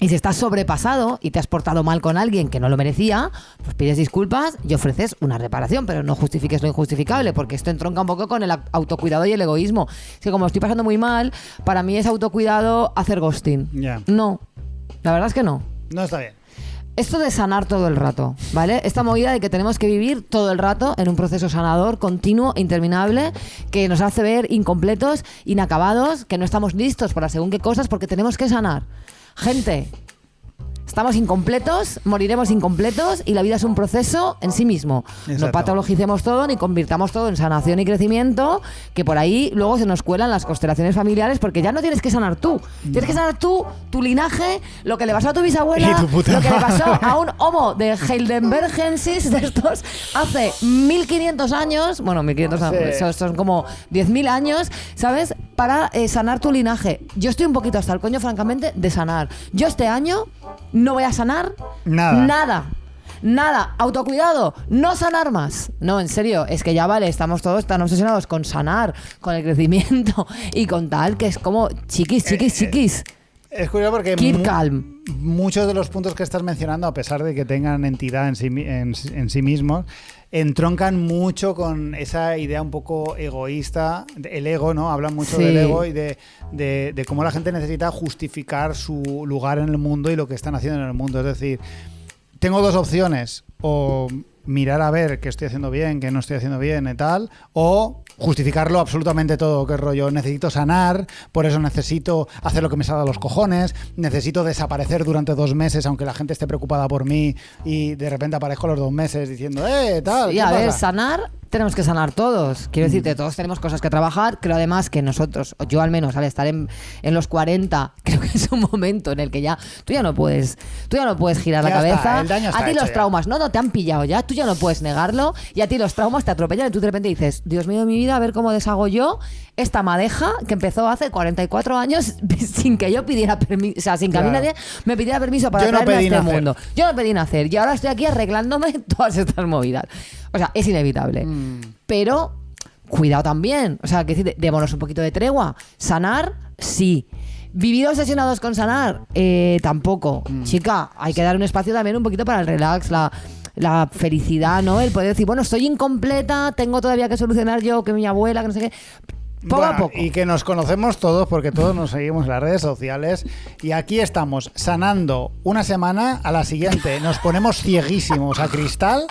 Y si estás sobrepasado y te has portado mal con alguien que no lo merecía, pues pides disculpas y ofreces una reparación, pero no justifiques lo injustificable, porque esto entronca un poco con el autocuidado y el egoísmo. Es que como estoy pasando muy mal, para mí es autocuidado hacer ghosting. Ya. No, la verdad es que no. No está bien. Esto de sanar todo el rato, ¿vale? Esta movida de que tenemos que vivir todo el rato en un proceso sanador continuo, interminable, que nos hace ver incompletos, inacabados, que no estamos listos para según qué cosas porque tenemos que sanar. Gente, estamos incompletos, moriremos incompletos y la vida es un proceso en sí mismo. Exacto. No patologicemos todo ni convirtamos todo en sanación y crecimiento, que por ahí luego se nos cuelan las constelaciones familiares porque ya no tienes que sanar tú. Tienes que sanar tú, tu linaje, lo que le pasó a tu bisabuela, Y tu puta lo que le madre. pasó a un homo de Heidelbergensis de estos hace 1500 años, bueno, 1500 Sí. años, son como 10.000 años, ¿sabes? Para sanar tu linaje. Yo estoy un poquito hasta el coño, francamente, de sanar. Yo este año no voy a sanar nada. Autocuidado, no sanar más. No, en serio, es que ya vale, estamos todos tan obsesionados con sanar, con el crecimiento y con tal, que es como chiquis. Es curioso porque Keep calm. muchos de los puntos que estás mencionando, a pesar de que tengan entidad en sí mismos, entroncan mucho con esa idea un poco egoísta, el ego, ¿no? Hablan mucho Sí. del ego y de cómo la gente necesita justificar su lugar en el mundo y lo que están haciendo en el mundo. Es decir, tengo dos opciones, o mirar a ver qué estoy haciendo bien, qué no estoy haciendo bien y tal, o justificarlo absolutamente todo, que rollo, necesito sanar, por eso necesito hacer lo que me salga de los cojones, necesito desaparecer durante 2 meses aunque la gente esté preocupada por mí y de repente aparezco a los 2 meses diciendo, tal, Y ¿qué a ver, pasa? sanar, tenemos que sanar todos. Quiero decirte, todos tenemos cosas que trabajar. Creo además que nosotros, o yo al menos, al estar en los 40, creo que es un momento en el que ya tú ya no puedes girar la Ya está, cabeza. el daño está A ti hecho los ya. traumas no te han pillado ya, tú ya no puedes negarlo, y a ti los traumas te atropellan y tú de repente dices, Dios mío de mi vida, a ver cómo deshago yo esta madeja que empezó hace 44 años sin que yo pidiera permiso, o sea, sin que a mí Claro. nadie me pidiera permiso para Yo no traerme a pedí este nacer. mundo. Yo no pedí nacer y ahora estoy aquí arreglándome todas estas movidas. O sea, es inevitable. Pero cuidado también. O sea, que decir, démonos un poquito de tregua. Sanar, sí. ¿Vivir obsesionados con sanar? Tampoco. Chica, hay que dar un espacio también un poquito para el relax, la felicidad, ¿no? El poder decir, bueno, estoy incompleta, tengo todavía que solucionar yo, que mi abuela, que no sé qué. Poco a Bueno, poco. y que nos conocemos todos porque todos nos seguimos en las redes sociales y aquí estamos sanando una semana, a la siguiente nos ponemos cieguísimos a cristal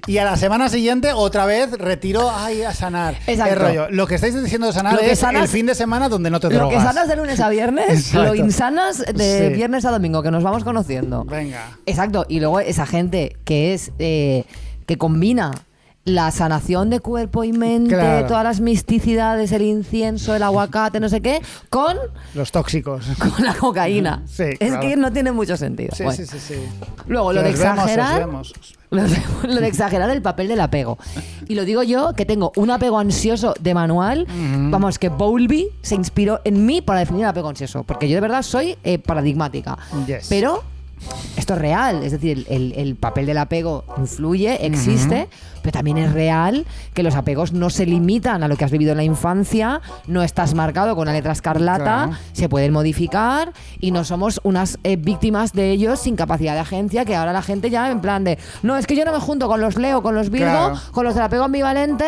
y a la semana siguiente otra vez retiro a sanar. Exacto. Qué rollo. Lo que estáis diciendo de sanar Lo que es sanas- el fin de semana donde no te Lo drogas. que sanas de lunes a viernes, Exacto. lo insanas de Sí. viernes a domingo, que nos vamos conociendo. Venga. Exacto, y luego esa gente que es que combina la sanación de cuerpo y mente, Claro. todas las misticidades, el incienso, el aguacate, no sé qué, con Los tóxicos. la cocaína. Sí, es claro. que no tiene mucho sentido. Sí, Bueno. sí. Luego, lo de Os vemos, os exagerar. vemos. Lo de exagerar el papel del apego. Y lo digo yo, que tengo un apego ansioso de manual. Vamos, que Bowlby se inspiró en mí para definir el apego ansioso. Porque yo de verdad soy paradigmática. Yes. Pero esto es real. Es decir, el papel del apego influye, existe. Pero también es real que los apegos no se limitan a lo que has vivido en la infancia. No estás marcado con una letra escarlata. Claro. Se pueden modificar y no somos unas víctimas de ellos sin capacidad de agencia, que ahora la gente ya en plan de no, es que yo no me junto con los Leo, con los Virgo, Claro. con los del apego ambivalente.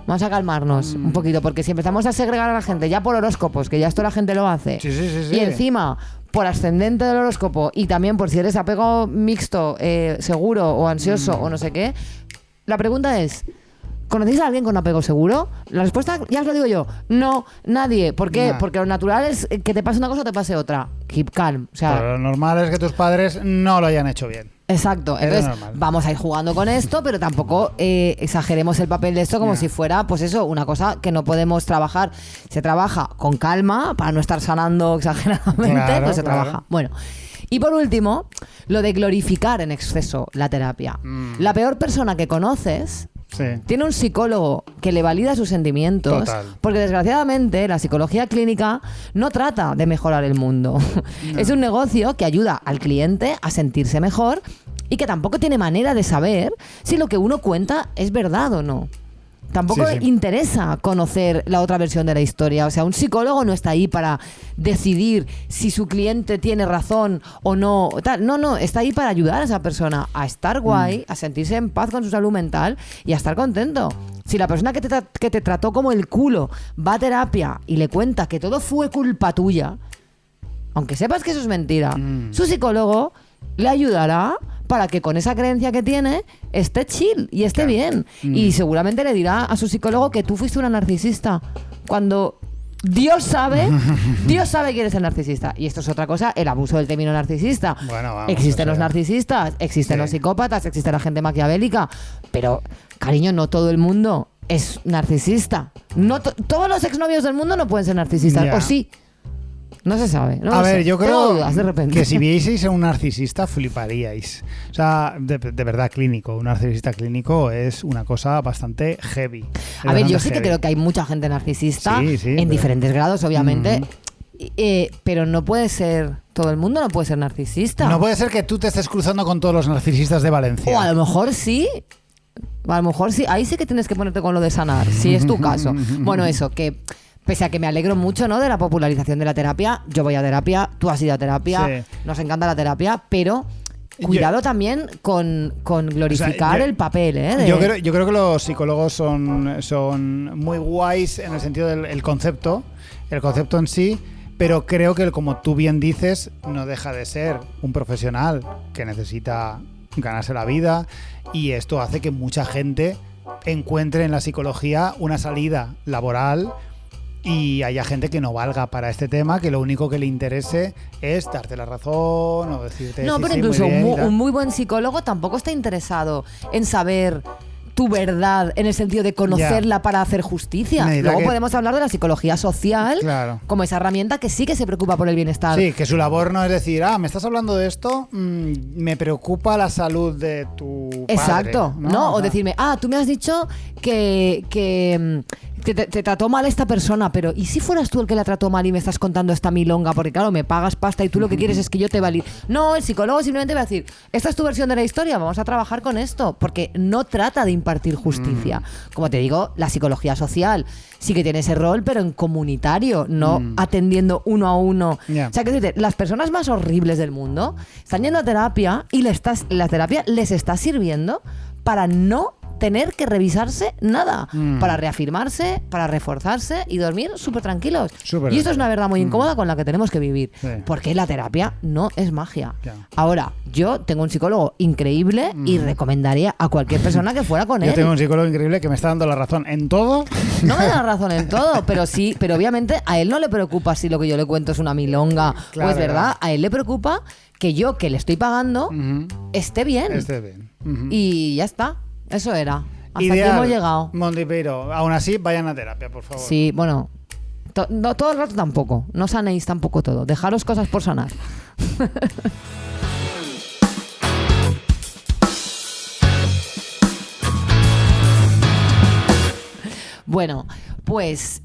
Vamos a calmarnos un poquito, porque si empezamos a segregar a la gente ya por horóscopos, que ya esto la gente lo hace, Sí. y encima por ascendente del horóscopo y también por si eres apego mixto, seguro o ansioso o no sé qué, la pregunta es, ¿conocéis a alguien con apego seguro? La respuesta ya os lo digo yo, no, nadie. ¿Por qué? Nah. Porque lo natural es que te pase una cosa o te pase otra. Keep calm. O sea, Pero lo normal es que tus padres no lo hayan hecho bien. exacto. Es Entonces, normal. vamos a ir jugando con esto, pero tampoco exageremos el papel de esto como Ya. si fuera, pues eso, una cosa que no podemos trabajar. Se trabaja con calma para no estar sanando exageradamente, Claro, pues se claro. trabaja. Bueno. Y por último, lo de glorificar en exceso la terapia. La peor persona que conoces Sí. tiene un psicólogo que le valida sus sentimientos, Total. porque desgraciadamente la psicología clínica no trata de mejorar el mundo. Es un negocio que ayuda al cliente a sentirse mejor y que tampoco tiene manera de saber si lo que uno cuenta es verdad o no. Tampoco Sí. interesa conocer la otra versión de la historia. O sea, un psicólogo no está ahí para decidir si su cliente tiene razón o no. Tal. No, está ahí para ayudar a esa persona a estar guay, a sentirse en paz con su salud mental y a estar contento. Si la persona que te trató como el culo va a terapia y le cuenta que todo fue culpa tuya, aunque sepas que eso es mentira, su psicólogo le ayudará para que con esa creencia que tiene esté chill y esté bien. Y seguramente le dirá a su psicólogo que tú fuiste una narcisista. Cuando Dios sabe que eres el narcisista. Y esto es otra cosa, el abuso del término narcisista. Bueno, vamos, existen o sea, los narcisistas, existen sí. los psicópatas, existe la gente maquiavélica. Pero, cariño, no todo el mundo es narcisista. No todos los exnovios del mundo no pueden ser narcisistas. Ya. O sí. No se sabe. No A lo ver, sé. yo Tengo creo dudas de repente. que si vieseis a un narcisista fliparíais. O sea, de verdad, clínico. Un narcisista clínico es una cosa bastante heavy. Es A ver, yo bastante sí que heavy. creo que hay mucha gente narcisista Sí, sí, en pero- diferentes grados, obviamente. Pero no puede ser, todo el mundo no puede ser narcisista. No puede ser que tú te estés cruzando con todos los narcisistas de Valencia. O a lo mejor sí. A lo mejor sí. Ahí sí que tienes que ponerte con lo de sanar, si es tu caso. Bueno, eso, que pese a que me alegro mucho, ¿no?, de la popularización de la terapia, yo voy a terapia, tú has ido a terapia, Sí. nos encanta la terapia, pero cuidado también con glorificar yo- el papel, ¿eh? de- Yo creo que los psicólogos son muy guays en el sentido del el concepto en sí, pero creo que, como tú bien dices, no deja de ser un profesional que necesita ganarse la vida, y esto hace que mucha gente encuentre en la psicología una salida laboral y haya gente que no valga para este tema, que lo único que le interese es darte la razón o decirte No, sí, pero sí, muy incluso bien y tal. un muy buen psicólogo tampoco está interesado en saber tu verdad en el sentido de conocerla para hacer justicia. Necesita Luego que- podemos hablar de la psicología social Claro. como esa herramienta que sí que se preocupa por el bienestar. Sí, que su labor no es decir, me estás hablando de esto, me preocupa la salud de tu padre. Exacto, ¿no? O sea, decirme, tú me has dicho que te trató mal esta persona, pero ¿y si fueras tú el que la trató mal y me estás contando esta milonga? Porque claro, me pagas pasta y tú lo que quieres es que yo te valide. No, el psicólogo simplemente va a decir, esta es tu versión de la historia, vamos a trabajar con esto, porque no trata de impartir justicia. Como te digo, la psicología social sí que tiene ese rol, pero en comunitario, no atendiendo uno a uno. Ya. O sea, que decirte, las personas más horribles del mundo están yendo a terapia y la terapia les está sirviendo para no tener que revisarse nada, para reafirmarse, para reforzarse y dormir súper tranquilos. Súper Y esto es una tranquilos. verdad muy incómoda con la que tenemos que vivir, Sí. porque la terapia no es magia. Ya. Ahora, yo tengo un psicólogo increíble y recomendaría a cualquier persona que fuera con Yo él. tengo un psicólogo increíble que me está dando la razón en todo. No me da razón en todo, pero sí, pero obviamente a él no le preocupa si lo que yo le cuento es una milonga Claro, o es verdad. claro. A él le preocupa que yo, que le estoy pagando, Ujú. esté bien. Esté bien. Ujú. Y ya está. Eso era. Hasta Ideal, aquí hemos llegado. Montipeiro. Aún así, vayan a terapia, por favor. Sí, bueno. No todo el rato tampoco. No sanéis tampoco todo. Dejaros cosas por sanar. Bueno, pues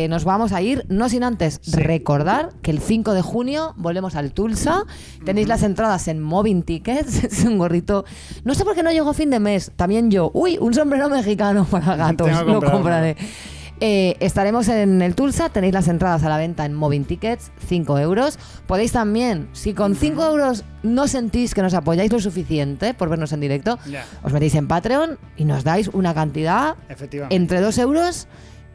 nos vamos a ir, no sin antes recordar que el 5 de junio volvemos al Tulsa. Tenéis las entradas en Moving Tickets. Es un gorrito. No sé por qué no llegó a fin de mes. También yo. Uy, un sombrero mexicano para gatos. Tengo que Lo comprarlo. compraré. Estaremos en el Tulsa, tenéis las entradas a la venta en Moving Tickets, 5 euros. Podéis también, si con 5 euros no sentís que nos apoyáis lo suficiente por vernos en directo, Ya. os metéis en Patreon y nos dais una cantidad Efectivamente. entre 2 euros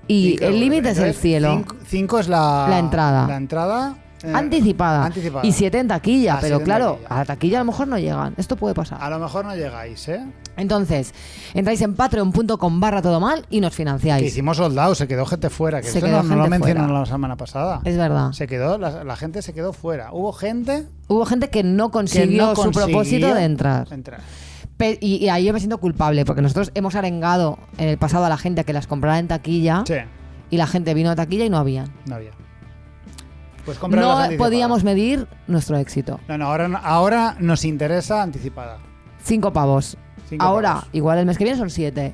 y Cinco el euros. límite es el Entonces, cielo. 5 es la entrada. La entrada Anticipada. anticipada. Y 7 en taquilla, Ah, pero 7 en claro, taquilla. a la taquilla a lo mejor no llegan. Esto puede pasar. A lo mejor no llegáis, ¿eh? Entonces, entráis en patreon.com/todo mal y nos Que financiáis. hicimos soldado, se quedó gente fuera. Que Se esto quedó no lo gente mencionaron fuera. la semana pasada. Es verdad. Se quedó, la gente se quedó fuera. Hubo gente Hubo gente que no que consiguió no su consiguió propósito de entrar. Y ahí yo me siento culpable, porque nosotros hemos arengado en el pasado a la gente a que las comprara en taquilla, Sí, y la gente vino a taquilla y no había. no había. Pues cómpralas No anticipadas. podíamos medir nuestro éxito. No, ahora nos interesa anticipada. 5 pavos. 5 Ahora, pavos. igual el mes que viene son 7.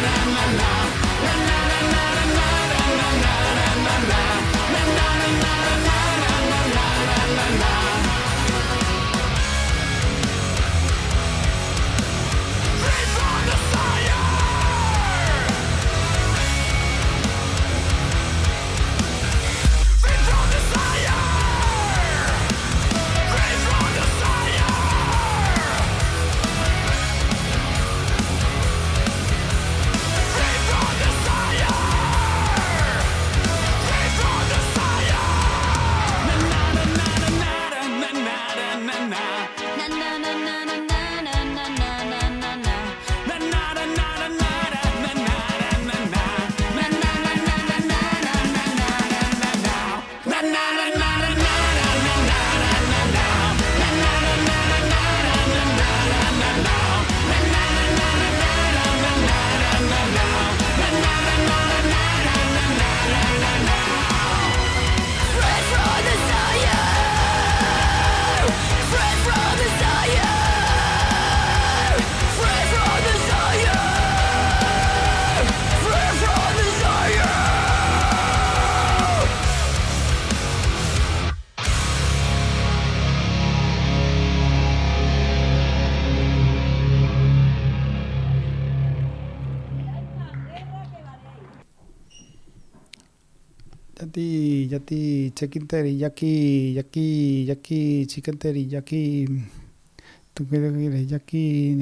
Yati, chicken teriyaki, yaki, chicken teriyaki. ¿Tú quieres yaki?